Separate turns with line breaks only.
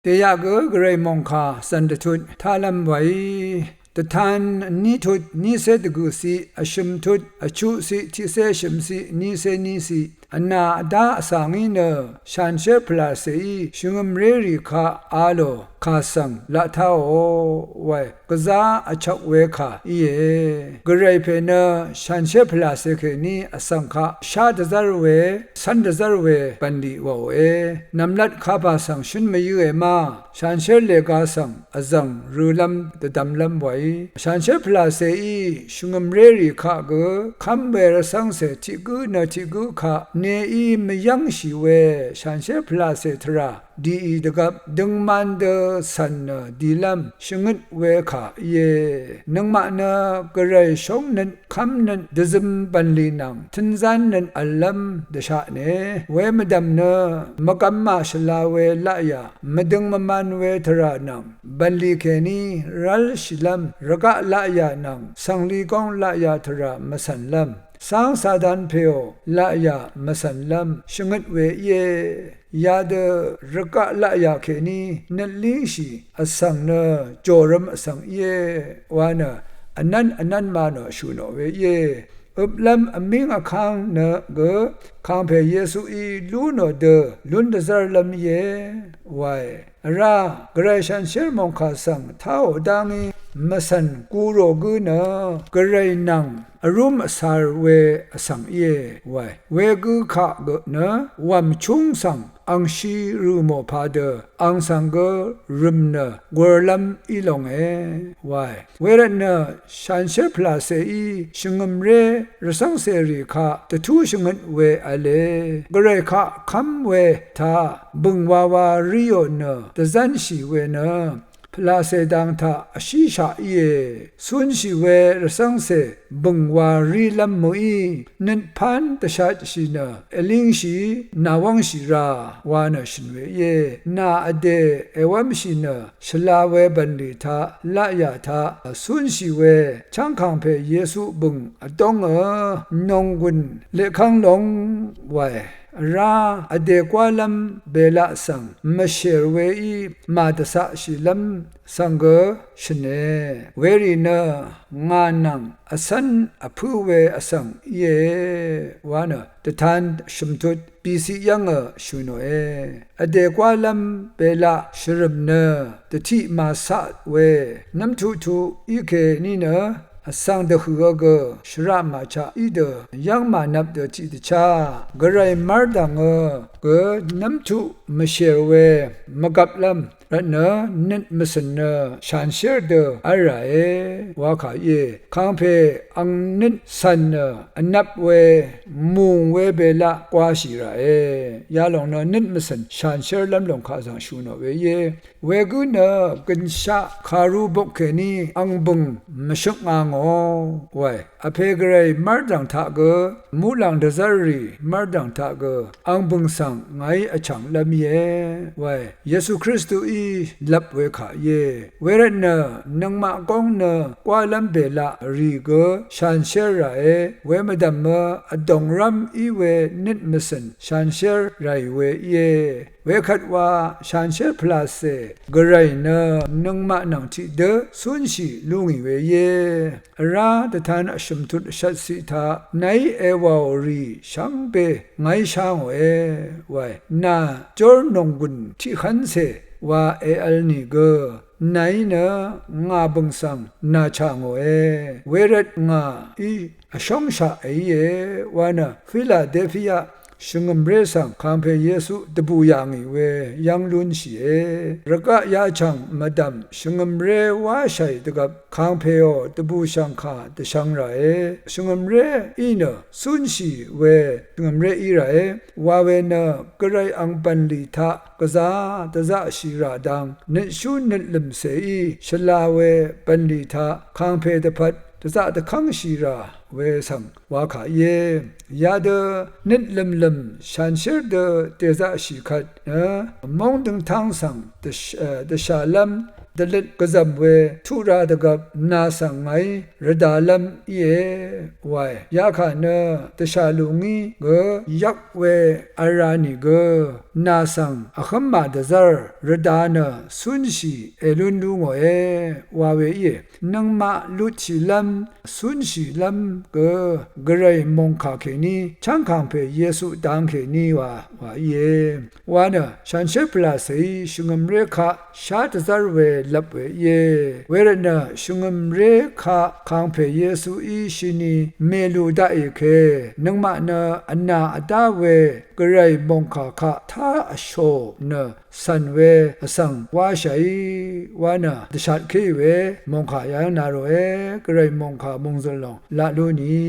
เตียกเกรมงคาสันตทุดทาลัมไว้ตทานนิทุดนิเสตกุสีอชุมทุดอชุสีทิเสชุมสีนิเสนิสีอันนาดาสังอินชันเชพลาเซอีชุงมเรริคาอาโลคาสังละทาโอไว้กษาอชักเวคาอีเยกระไรเพเนชันเชพลาเซเคนีอสังคาชาดซาร์เวสันดซาร์เวปันดีวาเอนำลัดข้าพาสังชุนไม่ยูเอมาชันเชเลกาสังอจังรูลัมตดำลัมไว้ชันเชพลาเซอีชุงมเรริคาเกคัมเบรสังเซทิกุนทิกุคาเนอีมยังชิเวชันเชพลาเซทราดีดกับดึงมันเดสันดีลัมชงดเวขาเยนังมานะกระไรชงนั้นคำนั้นดซึมบันลีนังทินจันนั้นอัลลัมดชาเนเวมดำนะมกัมมาชลาเวลายามดึงมมันเวทรานังบันลีเคนีรัลชิลัมรกะลายานังสังลีกองลายาทรามสันลัมสังสาดันเพโอลายามสันลัมชงดเวเยยาเดรกะละยาเคนีนัลลิชีอสังเนจอรมอสังเยวานะอันนั้นมาโนชูโนเวเยอุบลัมอมิงอคังเนเกคังเพเยซูอีลูโนเดลุนเดซาร์ลัมเยวายรากระชันเชลมองคาสังท้าวดังมาสันกูโรกุเนกระไรนังอรุมสารเวอสังเยวายเวกุขะเกเนวัมชุงสังอังชีรูโมพาเดอังสังเกรุมเนกวลัมอีลงวายเวรเนชันเชพลาเซอีชงมเรรสังเสรีคาตทูชงนเวอเลกเรคาคัมเวทาบึงวาวาริโอเนตจันชีเวเนพลาเซดังทาอชิชาเยสุนชีเวรสังเสบึงวารีลัมมุอีนันพันตชาตชินาเอลิงชีนาวังชิราวานชินเวเยนาอเดเอวัมชินาชลาเวบันลิทาละยาทาสุนชีเวช่างคังเพเยซูบึงอตงนงกุนเลขังลงไวราอเดกวาลัมเบลาสังมเชรเวอีมาดสะชิลัมสังเกชเนเวรีเนงานังอสันอภูเวอสังเยวานะตทานชุมทุดปีสิยังชุโนอเดกวาลัมเบลาชรมเนตทิมาสะเวนัมทุทุอีเคนีเนอสังเดหัวกชรามาชาอีเดยังมานับเดจิตชากระไรมาร์ดังกน้ำทุมเชรเวมกับลำรันเนนิดมสนชันเชรเดอะไรวาขาเยคังเพอังนิดสันอันนับเวมุงเวเบละกว่าสิระยาลงนิดมสนชันเชรลำลงข้าสังชูนเวเยเวกุนกันชาคารูบกเคนีอังบุงมชกงางไว้อเพกรมาร์ดังทากมูลังเดซารีมาร์ดังทากอังบุงสังไงอฉังลำเยไว้เยซูคริสต์อีลับเวขาเยเวรเนนังมากงเนกว่าลัมเบลารีกชันเชรไรเวมดัมอดงรัมอีเวนิดมสันชันเชรไรเวเยเวขัดว่าชันเชรพลาเซกไรเนนังมานังที่เดสุนชีลุงเวเยราตทานอชมทุดชัดสิทาในเอวารีช่างเปไงช่างไว้นาจอร์นงกุนที่ขันเซว่าเอลนิเกไหนเนงาบังสังนาชางเวรดงาอีชงชาเยวานะฟิลาเดลฟียาชงมเรสังคัมเพเยซูตบูยังเวยังลุนชีระกะยาชังมาดัมชงมเรวาชัยตกับคัมเพโอตบูชังคาตชังไรชงมเรอีเนสุนชีเวชงมเรอีไรวาเวเนกระไรอังปันลิทากะซาตะซะชีราดังนิชุนนิลมเซอีชลาเวปันลิทาคัมเพตพัดตะซะตะคังชีราเวสังวาขาเยยาเดนิดลมชันเชรเดเตซะชิคัดมองดึงทางสังตะชาลัม ดลิดกะซัมเวทุราดกับนาสังไงระดาลัมเอไวยาคาเนตชาลุงีเกยักเวอารานิเกนาสังอะคัมมาดซาระดานะสุนชีเอลุนดูงอเอวาเวเอนังมาลุชิลัมสุนชีลัมเกกระไรมงคาเคนีช่างคังเพเยซูดังเคนีวาเยวานะฉันเชพลาเซชุงมเรคาชาตซาเวลับเวเยเวรนะชุงมเรคาคังเพเยซูอีชินีเมลูดาเอเคนังมานะอันนาอดาเวกระไรมงคาคะท่าอโชนะสันเวอสังวาชัยวานะดชัดเคเวมงคายางนาโรเอกระไรมงคามงซลองละโลนี